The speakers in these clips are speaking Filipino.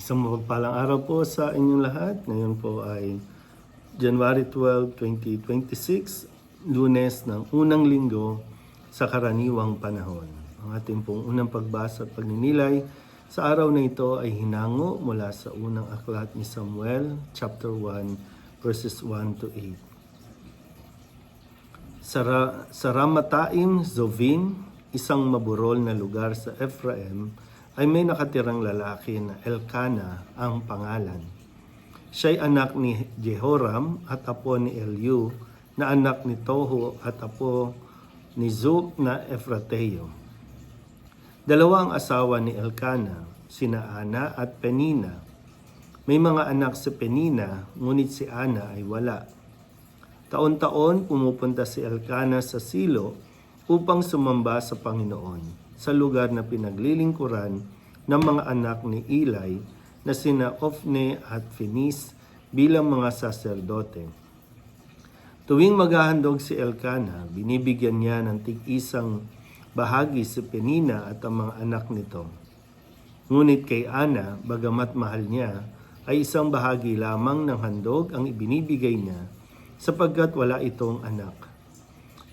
Isang mapagpalang araw po sa inyong lahat. Ngayon po ay January 12, 2026, Lunes ng unang linggo sa karaniwang panahon. Ang ating pong unang pagbasa at pagninilay sa araw na ito ay hinango mula sa unang aklat ni Samuel, chapter 1, verses 1 to 8. Sa Ramataim Zovim, isang maburol na lugar sa Ephraim, ay may nakatirang lalaki na Elkana ang pangalan. Siya'y anak ni Jehoram at apo ni Eliu, na anak ni Toho at apo ni Zub na Efrateo. Dalawa ang asawa ni Elkana, sina Ana at Penina. May mga anak si Penina, ngunit si Ana ay wala. Taon-taon pumupunta si Elkana sa Silo upang sumamba sa Panginoon sa lugar na pinaglilingkuran ng mga anak ni Eli na sina Ofne at Finis bilang mga saserdote. Tuwing maghahandog si Elkana, binibigyan niya ng tig-isang bahagi si Penina at ang mga anak nito. Ngunit kay Ana, bagamat mahal niya, ay isang bahagi lamang ng handog ang ibinibigay niya sapagkat wala itong anak.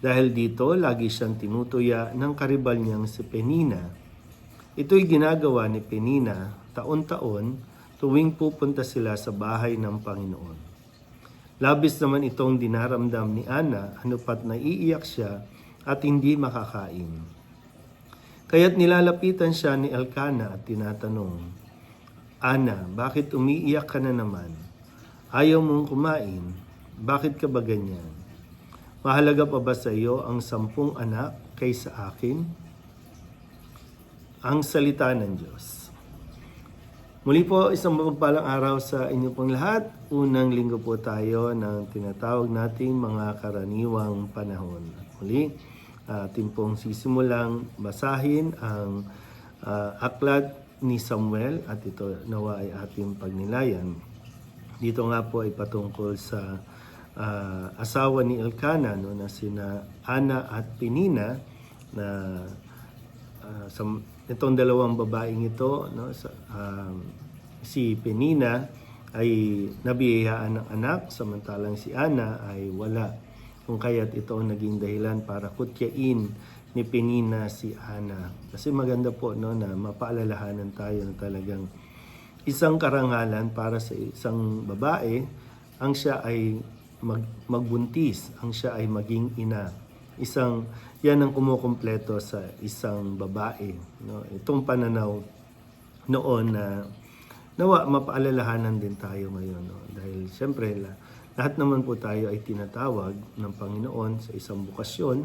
Dahil dito, lagi siyang tinutuya ng karibal niyang si Penina. Ito'y ginagawa ni Penina taon-taon tuwing pupunta sila sa bahay ng Panginoon. Labis naman itong dinaramdam ni Ana, anupat naiiyak siya at hindi makakain. Kaya't nilalapitan siya ni Elkana at tinatanong, Ana, bakit umiiyak ka na naman? Ayaw mong kumain? Bakit ka ba ganyan? Mahalaga pa ba sa iyo ang 10 anak kaysa akin? Ang salita ng Diyos. Muli po, isang mapagpalang araw sa inyo pong lahat. Unang linggo po tayo ng tinatawag nating mga karaniwang panahon. At muli, ating pong sisimulang basahin ang aklat ni Samuel at ito nawa ay ating pagnilayan. Dito nga po ay patungkol sa asawa ni Elkana, no, na sina Ana at Penina, na itong dalawang babaeng ito, no, si Penina ay nabiyayaan ng anak, samantalang si Ana ay wala. Kung kaya't ito naging dahilan para kutyain ni Penina si Ana. Kasi maganda po, no, na mapaalalahanan tayo na talagang isang karangalan para sa isang babae ang siya ay magbuntis, ang siya ay maging ina. Yan ang kumukumpleto sa isang babae. No? Itong pananaw noon na nawa mapaalalahanan din tayo ngayon. No? Dahil siyempre, lahat naman po tayo ay tinatawag ng Panginoon sa isang bukasyon.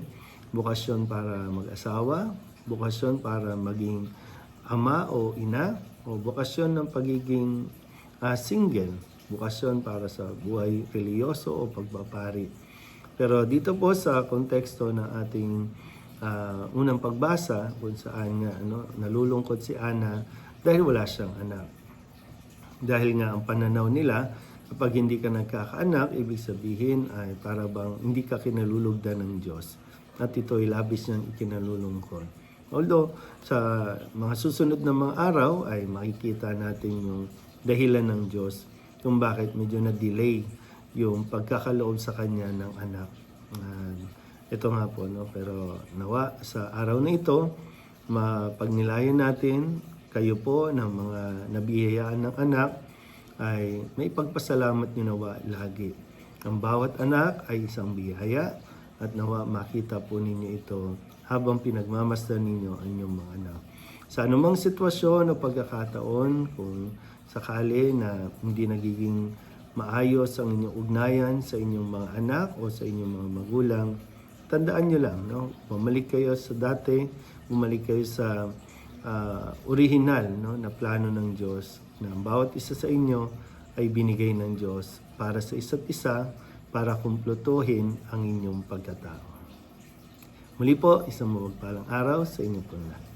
Bukasyon para mag-asawa, bukasyon para maging ama o ina, o bukasyon ng pagiging single, bukasyon para sa buhay reliyoso o pagpapari. Pero dito po sa konteksto ng ating unang pagbasa, kung saan nga nalulungkot si Ana dahil wala siyang anak. Dahil nga ang pananaw nila, kapag hindi ka nagkakaanak, ibig sabihin ay para bang hindi ka kinalulugdan ng Diyos. At ito ay labis niyang ikinalulungkot. Although sa mga susunod na mga araw ay makikita natin yung dahilan ng Diyos kung bakit medyo na-delay yung pagkakaloob sa kanya ng anak. Ito nga po, no? Pero nawa sa araw na ito, mapagnilayan natin kayo po ng mga nabiyayaan ng anak ay may pagpasalamat nyo nawa lagi. Ang bawat anak ay isang biyaya at nawa makita po ninyo ito habang pinagmamasdan ninyo ang inyong mga anak. Sa anumang sitwasyon o pagkakataon, kung sakali na hindi nagiging maayos ang inyong ugnayan sa inyong mga anak o sa inyong mga magulang, tandaan nyo lang, no? Bumalik kayo sa dati, bumalik kayo sa original, no, na plano ng Diyos, na ang bawat isa sa inyo ay binigay ng Diyos para sa isa't isa, para kumpletuhin ang inyong pagkatao. Muli po, isang mapagpalang araw sa inyo po lahat.